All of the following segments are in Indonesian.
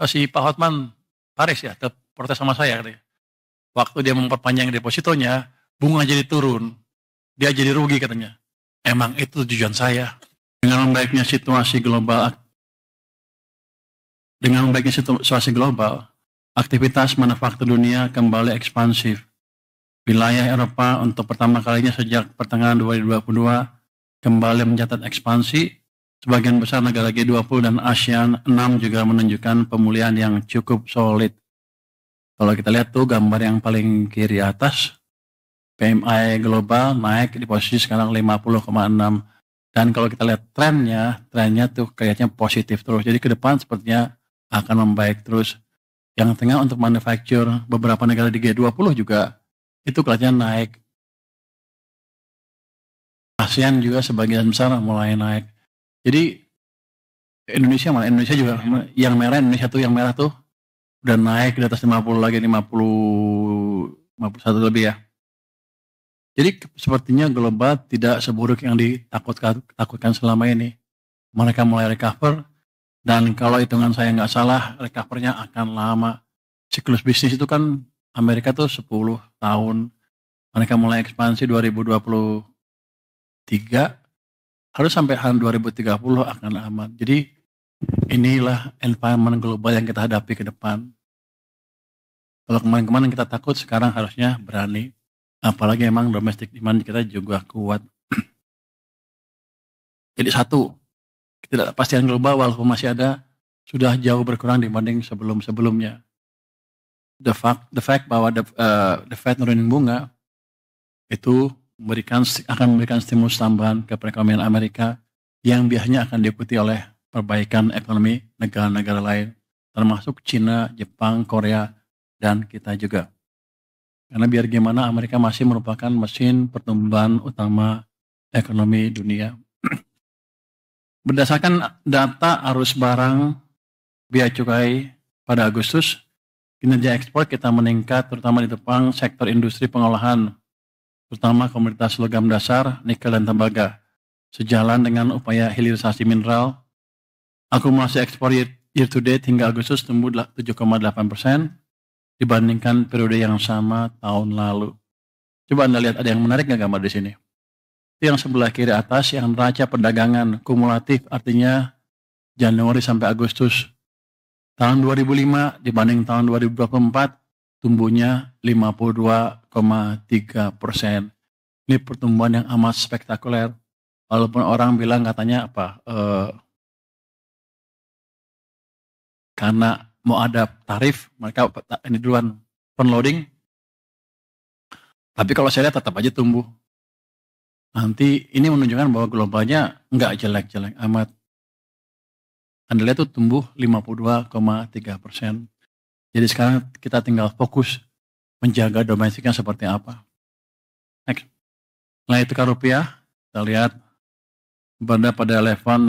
Si Pak Hotman Paris ya, protes sama saya katanya. Waktu dia memperpanjang depositonya, bunga jadi turun. Dia jadi rugi katanya. Emang itu tujuan saya. Dengan membaiknya situasi global, aktivitas manufaktur dunia kembali ekspansif. Wilayah Eropa untuk pertama kalinya sejak pertengahan 2022 kembali mencatat ekspansi. Sebagian besar negara G20 dan ASEAN 6 juga menunjukkan pemulihan yang cukup solid. Kalau kita lihat tuh gambar yang paling kiri atas, PMI global naik di posisi sekarang 50,6. Dan kalau kita lihat trennya tuh kayaknya positif terus. Jadi ke depan sepertinya akan membaik terus. Yang tengah untuk manufacture beberapa negara di G20 juga itu kelihatan naik. ASEAN juga sebagian besar mulai naik. Jadi Indonesia juga yang merah, Indonesia tuh yang merah tuh udah naik di atas 50 lagi, 51 lebih ya. Jadi sepertinya global tidak seburuk yang ditakutkan selama ini. Mereka mulai recover, dan kalau hitungan saya nggak salah, recovernya akan lama. Siklus bisnis itu kan Amerika tuh 10 tahun. Mereka mulai ekspansi 2023, harus sampai 2030 akan aman. Jadi inilah environment global yang kita hadapi ke depan. Kalau kemarin-kemarin kita takut, sekarang harusnya berani. Apalagi emang domestic demand kita juga kuat. Jadi satu, ketidakpastian global walaupun masih ada, sudah jauh berkurang dibanding sebelum-sebelumnya. The fact bahwa the Fed nurunin bunga itu akan memberikan stimulus tambahan ke perekonomian Amerika yang biasanya akan diikuti oleh perbaikan ekonomi negara-negara lain, termasuk Cina, Jepang, Korea, dan kita juga. Karena biar gimana Amerika masih merupakan mesin pertumbuhan utama ekonomi dunia. Berdasarkan data arus barang bea cukai pada Agustus, kinerja ekspor kita meningkat terutama di depan sektor industri pengolahan, terutama komoditas logam dasar, nikel dan tembaga. Sejalan dengan upaya hilirisasi mineral, akumulasi ekspor year to date hingga Agustus tumbuh 7,8% dibandingkan periode yang sama tahun lalu. Coba Anda lihat, ada yang menarik nggak gambar di sini? Itu yang sebelah kiri atas, yang neraca perdagangan kumulatif, artinya Januari sampai Agustus tahun 2005 dibanding tahun 2024 tumbuhnya 52,3%. Ini pertumbuhan yang amat spektakuler. Walaupun orang bilang katanya karena mau ada tarif, mereka ini duluan penloading. Tapi kalau saya lihat tetap aja tumbuh. Nanti ini menunjukkan bahwa globalnya nggak jelek-jelek amat. Anda lihat tuh tumbuh 52,3%. Jadi sekarang kita tinggal fokus menjaga domestiknya seperti apa. Next. Nilai tukar rupiah, kita lihat berada pada level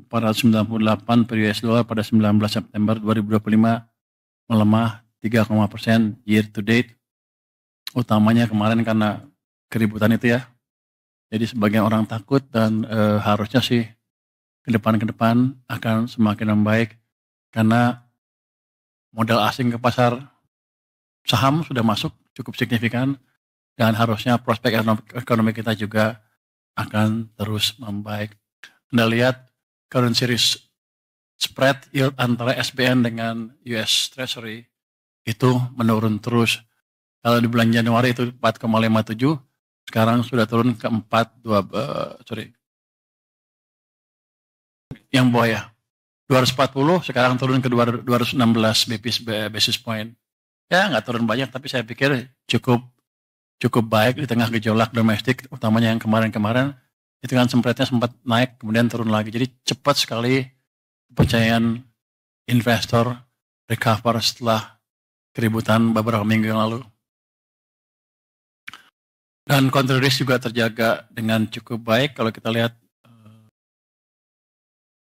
16.498 per US dollar pada 19 September 2025, melemah 3,% year to date. Utamanya kemarin karena keributan itu ya. Jadi sebagian orang takut, dan harusnya sih ke depan akan semakin membaik karena modal asing ke pasar saham sudah masuk cukup signifikan, dan harusnya prospek ekonomi kita juga akan terus membaik. Anda lihat currency risk spread yield antara SBN dengan US Treasury itu menurun terus. Kalau di bulan Januari itu 4,57, sekarang sudah turun ke 4,2, yang bawah ya, 240, sekarang turun ke 216 basis point. Ya nggak turun banyak, tapi saya pikir cukup baik di tengah gejolak domestik, utamanya yang kemarin-kemarin itu kan spreadnya sempat naik kemudian turun lagi. Jadi cepat sekali kepercayaan investor recover setelah keributan beberapa minggu yang lalu. Dan counter risk juga terjaga dengan cukup baik. Kalau kita lihat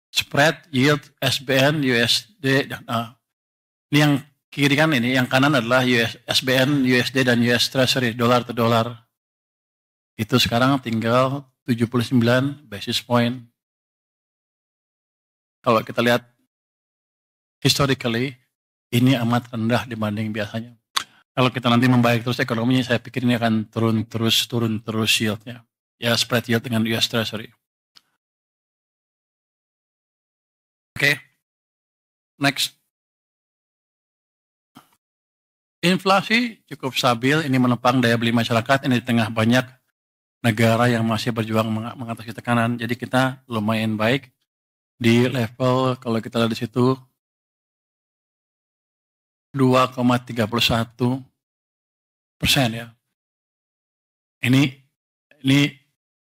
spread yield SBN USD, ini yang kiri kan, ini yang kanan adalah SBN USD dan US Treasury dolar to dolar. Itu sekarang tinggal 79 basis point. Kalau kita lihat historically ini amat rendah dibanding biasanya. Kalau kita nanti membaik terus ekonominya, saya pikir ini akan turun terus yieldnya. Ya, spread yield dengan US Treasury. Oke. Next. Inflasi cukup stabil, ini menopang daya beli masyarakat, ini di tengah banyak negara yang masih berjuang mengatasi tekanan. Jadi kita lumayan baik di level, kalau kita lihat di situ, 2,31% ya. Ini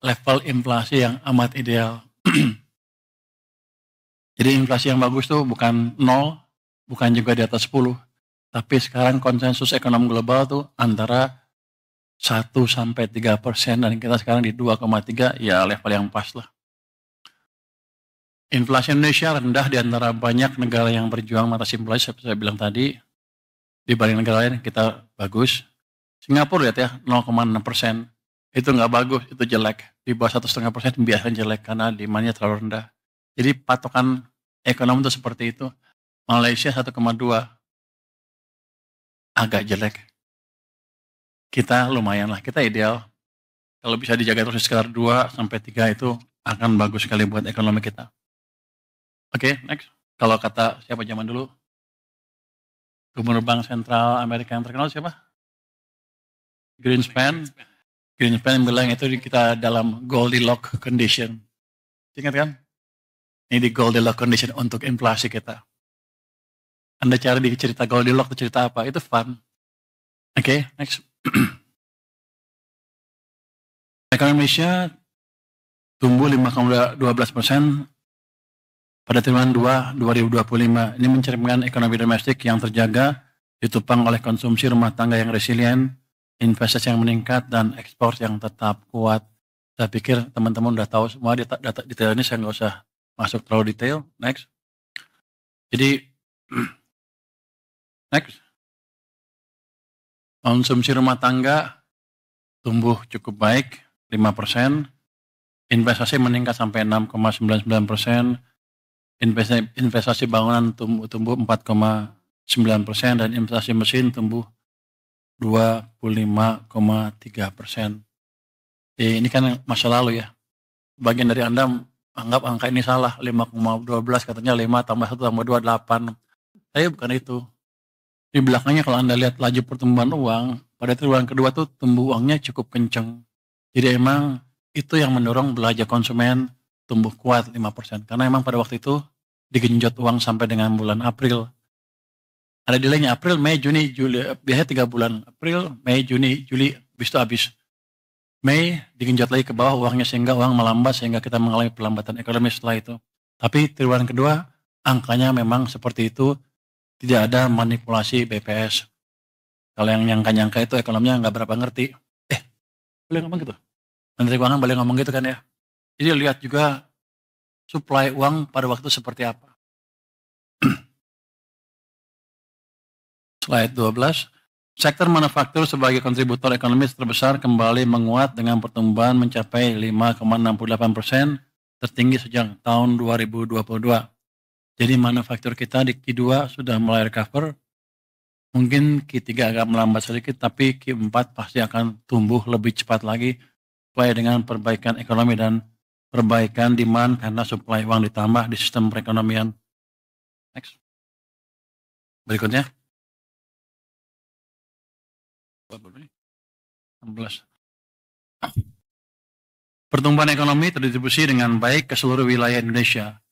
level inflasi yang amat ideal. Jadi inflasi yang bagus tuh bukan 0, bukan juga di atas 10. Tapi sekarang konsensus ekonomi global tuh antara 1-3%, dan kita sekarang di 2,3, ya level yang pas lah. Inflasi Indonesia rendah di antara banyak negara yang berjuang mengatasi inflasi, seperti saya bilang tadi. Dibanding negara lain kita bagus. Singapura lihat ya, 0,6%. Itu nggak bagus, itu jelek. Di bawah 1,5% biasanya jelek karena demandnya terlalu rendah. Jadi patokan ekonomi itu seperti itu. Malaysia 1,2, agak jelek. Kita lumayan lah, kita ideal. Kalau bisa dijaga terus sekitar 2-3 itu akan bagus sekali buat ekonomi kita. Oke, next. Kalau kata siapa zaman dulu? Gubernur Bank Sentral Amerika yang terkenal siapa? Greenspan. Greenspan bilang itu kita dalam Goldilocks condition. Ingat kan? Ini di Goldilocks condition untuk inflasi kita. Anda cari di cerita Goldilocks itu cerita apa? Itu fun. Oke, next. Ekonomi Indonesia tumbuh 5,12% pada triwulan 2 2025. Ini mencerminkan ekonomi domestik yang terjaga, ditopang oleh konsumsi rumah tangga yang resilient, investasi yang meningkat, dan ekspor yang tetap kuat. Saya pikir teman-teman udah tahu semua data detail ini, saya nggak usah masuk terlalu detail. Next. Jadi, next. Konsumsi rumah tangga tumbuh cukup baik, 5%. Investasi meningkat sampai 6,99%. Investasi bangunan tumbuh 4,9%, dan investasi mesin tumbuh 25,3%. Ini kan masa lalu ya. Bagian dari Anda anggap angka ini salah, 5,12 katanya 5 tambah 1 tambah 2, 8. Tapi bukan itu. Di belakangnya kalau Anda lihat laju pertumbuhan uang, pada triwulan kedua tuh tumbuh uangnya cukup kenceng. Jadi emang itu yang mendorong belanja konsumen tumbuh kuat 5%. Karena emang pada waktu itu digenjot uang sampai dengan bulan April. Ada delaynya April, Mei, Juni, Juli. Biasanya 3 bulan. April, Mei, Juni, Juli, habis. Mei digenjot lagi ke bawah uangnya sehingga uang melambat, sehingga kita mengalami perlambatan ekonomi setelah itu. Tapi triwulan kedua angkanya memang seperti itu. Tidak ada manipulasi BPS. Kalau yang nyangka-nyangka itu ekonominya nggak berapa ngerti. Boleh ngomong gitu? Menteri Keuangan boleh ngomong gitu kan ya? Jadi lihat juga supply uang pada waktu seperti apa. Slide 12. Sektor manufaktur sebagai kontributor ekonomi terbesar kembali menguat dengan pertumbuhan mencapai 5,68%, tertinggi sejak tahun 2022. Jadi manufaktur kita di Q2 sudah mulai recover. Mungkin Q3 agak melambat sedikit, tapi Q4 pasti akan tumbuh lebih cepat lagi sesuai dengan perbaikan ekonomi dan perbaikan demand karena supply uang ditambah di sistem perekonomian. Next. Berikutnya. 16. Pertumbuhan ekonomi terdistribusi dengan baik ke seluruh wilayah Indonesia.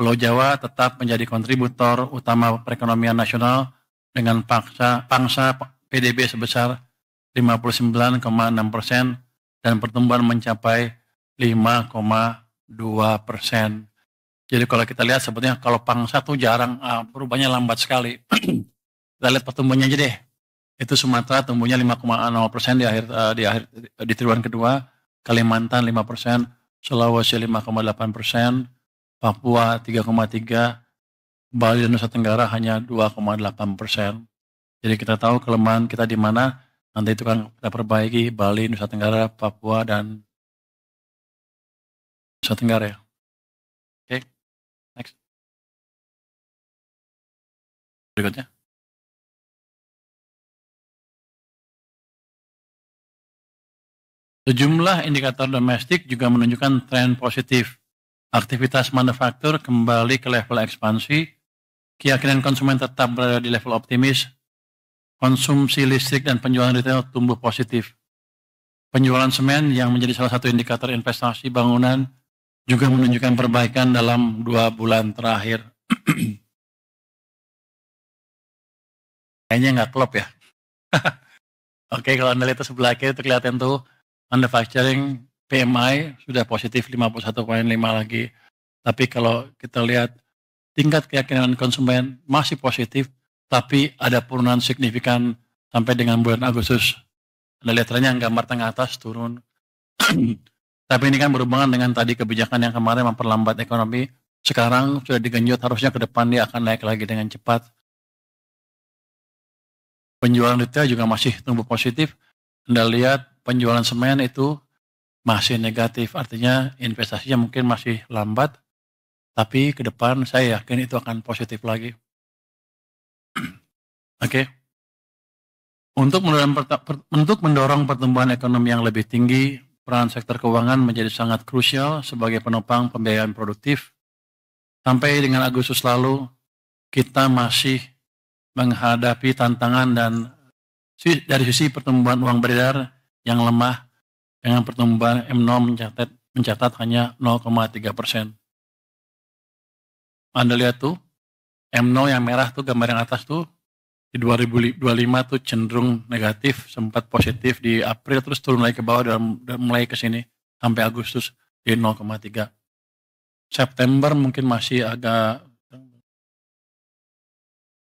Pulau Jawa tetap menjadi kontributor utama perekonomian nasional dengan pangsa PDB sebesar 59,6% dan pertumbuhan mencapai 5,2%. Jadi kalau kita lihat sebetulnya kalau pangsa tuh jarang, perubahannya lambat sekali. Kita lihat pertumbuhannya aja deh. Itu Sumatera tumbuhnya 5,0% di triwulan kedua, Kalimantan 5%, Sulawesi 5,8%, Papua 3,3%, Bali dan Nusa Tenggara hanya 2,8%. Jadi kita tahu kelemahan kita di mana, nanti itu kan kita perbaiki Bali, Nusa Tenggara, Papua, dan Nusa Tenggara ya. Oke, next. Berikutnya. Sejumlah indikator domestik juga menunjukkan tren positif. Aktivitas manufaktur kembali ke level ekspansi, keyakinan konsumen tetap berada di level optimis, konsumsi listrik dan penjualan retail tumbuh positif. Penjualan semen yang menjadi salah satu indikator investasi bangunan juga menunjukkan perbaikan dalam 2 bulan terakhir. Kayaknya nggak klop ya. Oke, kalau Anda lihat sebelah kiri itu kelihatan tuh manufacturing PMI sudah positif 51,5 lagi. Tapi kalau kita lihat tingkat keyakinan konsumen masih positif, tapi ada penurunan signifikan sampai dengan bulan Agustus. Anda lihat trennya gambar tengah atas turun. Tapi ini kan berhubungan dengan tadi kebijakan yang kemarin memperlambat ekonomi. Sekarang sudah digenjot, harusnya ke depan dia akan naik lagi dengan cepat. Penjualan retail juga masih tumbuh positif. Anda lihat penjualan semen itu masih negatif, artinya investasinya mungkin masih lambat, tapi ke depan saya yakin itu akan positif lagi. Oke. Untuk mendorong pertumbuhan ekonomi yang lebih tinggi, peran sektor keuangan menjadi sangat krusial sebagai penopang pembiayaan produktif. Sampai dengan Agustus lalu, kita masih menghadapi tantangan dan dari sisi pertumbuhan uang beredar yang lemah, dengan pertumbuhan M0 mencatat hanya 0,3%. Anda lihat tuh, M0 yang merah tuh gambar yang atas tuh, di 2025 tuh cenderung negatif, sempat positif di April, terus turun lagi ke bawah dan mulai ke sini sampai Agustus di 0,3. September mungkin masih agak,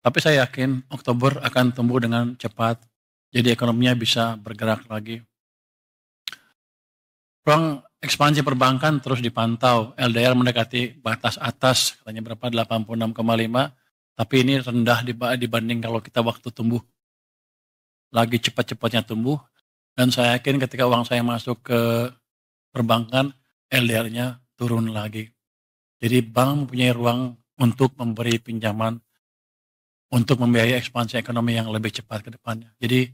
tapi saya yakin Oktober akan tumbuh dengan cepat, jadi ekonominya bisa bergerak lagi. Ruang ekspansi perbankan terus dipantau, LDR mendekati batas atas, katanya berapa, 86,5, tapi ini rendah dibanding kalau kita waktu tumbuh. Lagi cepat-cepatnya tumbuh, dan saya yakin ketika uang saya masuk ke perbankan, LDR-nya turun lagi. Jadi bank mempunyai ruang untuk memberi pinjaman, untuk membiayai ekspansi ekonomi yang lebih cepat ke depannya. Jadi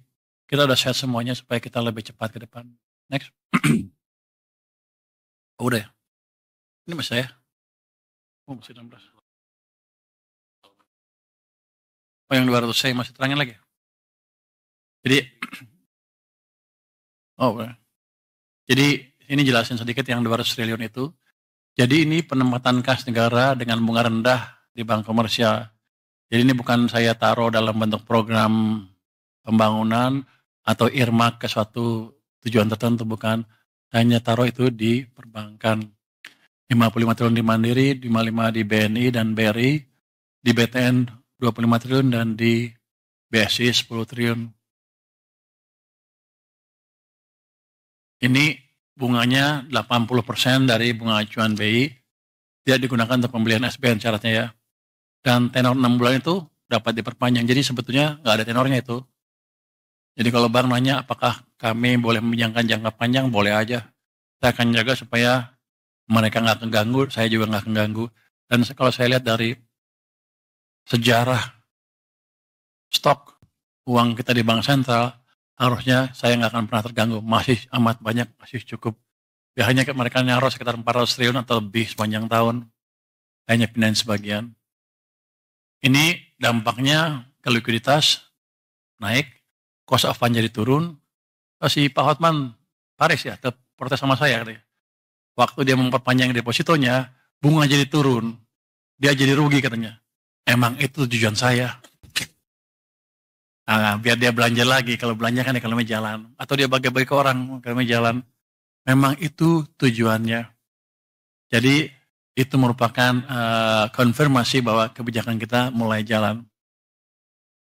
kita udah set semuanya supaya kita lebih cepat ke depan. Next. Oh, udah ya? Ini masih saya? Oh, masih 16. Oh, yang 200 saya masih terangin lagi. Jadi, oh, jadi ini jelasin sedikit yang 200 triliun itu. Jadi ini penempatan kas negara dengan bunga rendah di bank komersial. Jadi ini bukan saya taruh dalam bentuk program pembangunan atau earmark ke suatu tujuan tertentu, bukan. Hanya taruh itu di perbankan. 55 triliun di Mandiri, 55 di BNI dan BRI, di BTN 25 triliun dan di BSI 10 triliun. Ini bunganya 80% dari bunga acuan BI, tidak digunakan untuk pembelian SBN syaratnya ya. Dan tenor 6 bulan itu dapat diperpanjang, jadi sebetulnya nggak ada tenornya itu. Jadi kalau bank nanya apakah kami boleh meminjamkan jangka panjang, boleh aja. Saya akan jaga supaya mereka nggak keganggu, saya juga nggak keganggu. Dan kalau saya lihat dari sejarah stok uang kita di bank sentral, harusnya saya nggak akan pernah terganggu, masih amat banyak, masih cukup. Ya hanya mereka nyaruh sekitar 400 triliun atau lebih sepanjang tahun, hanya pindahin sebagian. Ini dampaknya ke likuiditas naik, cost of fund jadi turun. Si Pak Hotman Paris ya, protes sama saya katanya. Waktu dia memperpanjang depositonya, bunga jadi turun. Dia jadi rugi katanya. Emang itu tujuan saya. Nah, biar dia belanja lagi. Kalau belanja kan ekonomi jalan. Atau dia bagi-bagi ke orang, ekonomi jalan. Memang itu tujuannya. Jadi itu merupakan konfirmasi bahwa kebijakan kita mulai jalan.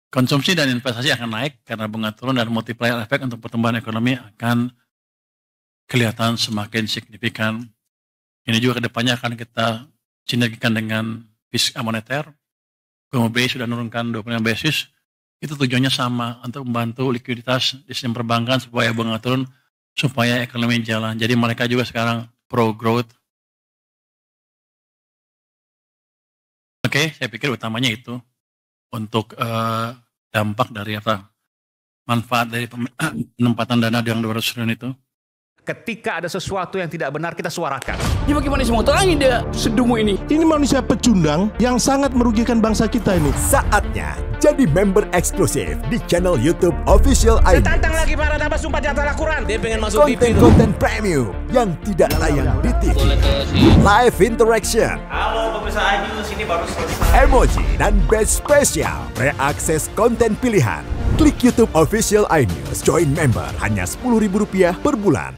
Konsumsi dan investasi akan naik karena bunga turun dan multiplier effect untuk pertumbuhan ekonomi akan kelihatan semakin signifikan. Ini juga kedepannya akan kita sinergikan dengan fiskal moneter. BI sudah menurunkan 25 basis. Itu tujuannya sama, untuk membantu likuiditas di sistem perbankan supaya bunga turun, supaya ekonomi jalan. Jadi mereka juga sekarang pro growth. Oke, saya pikir utamanya itu. untuk dampak dari manfaat dari penempatan dana yang 200 triliun itu. Ketika ada sesuatu yang tidak benar, kita suarakan. Ya bagaimana semua terangin dia sedungu ini? Ini manusia pecundang yang sangat merugikan bangsa kita ini. Saatnya jadi member eksklusif di channel YouTube Official ID. Tantang lagi para tambah sumpah di atas Al-Quran. Dia pengen masuk TV. Konten premium yang tidak tayang di TV. Live interaction. Halo pemirsa iNews, ini baru selesai. Emoji dan badge spesial. Reakses konten pilihan. Klik YouTube Official iNews. Join member hanya Rp10.000 per bulan.